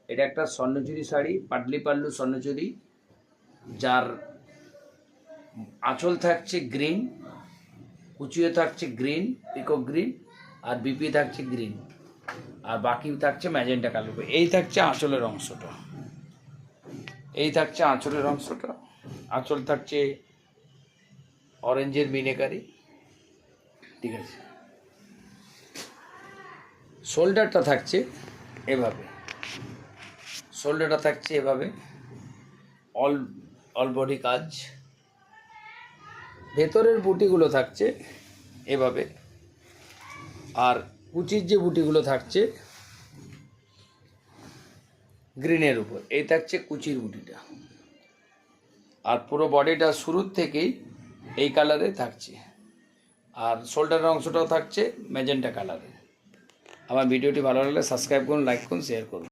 এটা একটা স্বর্ণচুরি শাড়ি, পাটলি পাল্লু স্বর্ণচুরি, যার আঁচল থাকছে গ্রিন, কুচিও থাকছে গ্রিন, পিকক গ্রিন, আর বিপি থাকছে গ্রিন, আর বাকি থাকছে ম্যাজেন্টা কালার। এই থাকছে আঁচলের অংশটা, এই থাকছে আঁচলের অংশটা। আঁচল থাকছে অরেঞ্জের মিনেকারি, ঠিক আছে। শোল্ডারটা থাকছে এভাবে, শোল্ডারটা থাকছে এভাবে, অল বডি কাজ। ভেতরের বুটিগুলো থাকছে এভাবে, আর কুচির যে বুটিগুলো থাকছে গ্রিনের উপর, এই থাকছে কুচির বুটিটা। আর পুরো বডিটা শুরুর থেকেই এই কালারে থাকছে, আর শোল্ডারের অংশটাও থাকছে ম্যাজেন্টা কালারে। আমার ভিডিওটি ভালো লাগলে সাবস্ক্রাইব করুন, লাইক করুন, শেয়ার করুন।